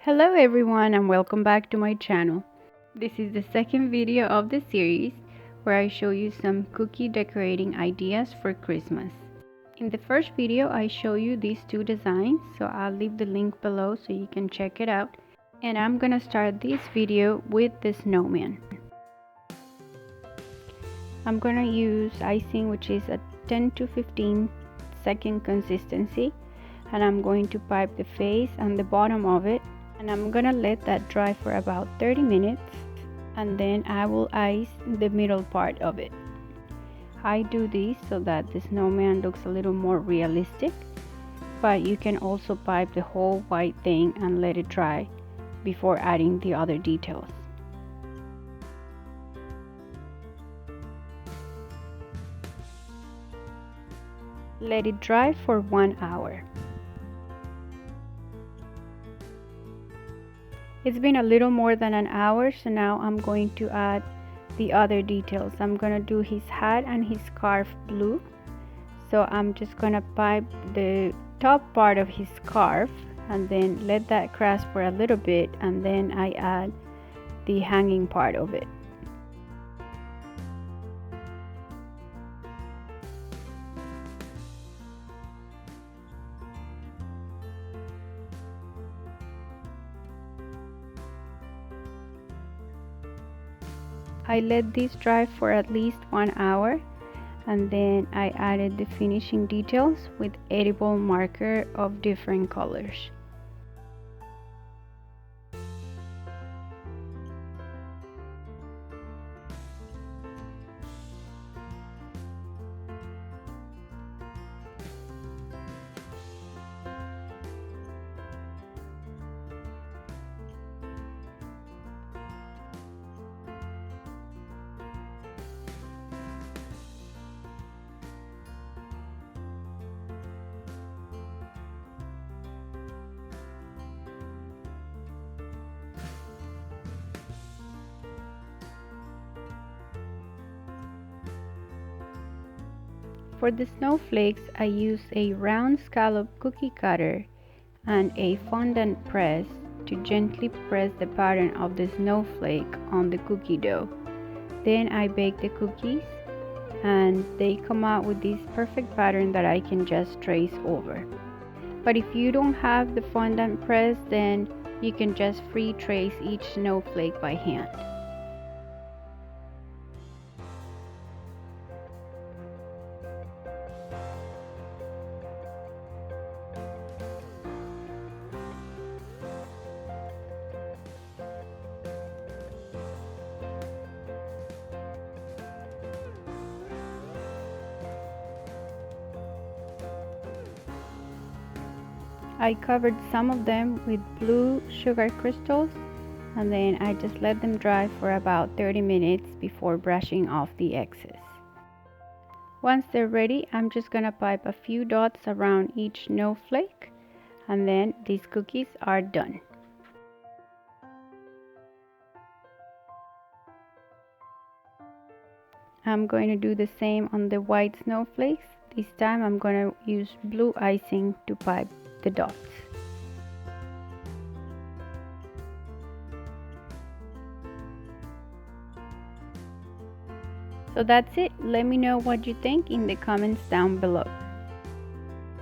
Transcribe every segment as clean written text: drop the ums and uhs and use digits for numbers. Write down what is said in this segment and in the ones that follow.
Hello everyone and welcome back to my channel. This is the second video of the series where I show you some cookie decorating ideas for Christmas. In the first video I show you these two designs, so I'll leave the link below so you can check it out. And I'm gonna start this video with the snowman. I'm gonna use icing, which is a 10 to 15 second consistency, and I'm going to pipe the face and the bottom of it, and I'm gonna let that dry for about 30 minutes, and then I will ice the middle part of it. I do this so that the snowman looks a little more realistic, but you can also pipe the whole white thing and let it dry before adding the other details. Let it dry for 1 hour. It's been a little more than an hour, so now I'm going to add the other details. I'm gonna do his hat and his scarf blue. So I'm just gonna pipe the top part of his scarf and then let that crash for a little bit, and then I add the hanging part of it. I let this dry for at least 1 hour, and then I added the finishing details with edible marker of different colors. For the snowflakes, I use a round scallop cookie cutter and a fondant press to gently press the pattern of the snowflake on the cookie dough. Then I bake the cookies, and they come out with this perfect pattern that I can just trace over. But if you don't have the fondant press, then you can just free trace each snowflake by hand. I covered some of them with blue sugar crystals, and then I just let them dry for about 30 minutes before brushing off the excess. Once they're ready, I'm just gonna pipe a few dots around each snowflake, and then these cookies are done. I'm going to do the same on the white snowflakes. This time I'm going to use blue icing to pipe the dots. So that's it. Let me know what you think in the comments down below.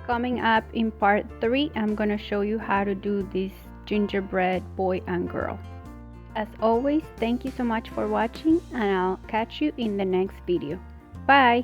Coming up in part 3, I'm going to show you how to do this gingerbread boy and girl. As always, thank you so much for watching, and I'll catch you in the next video. Bye!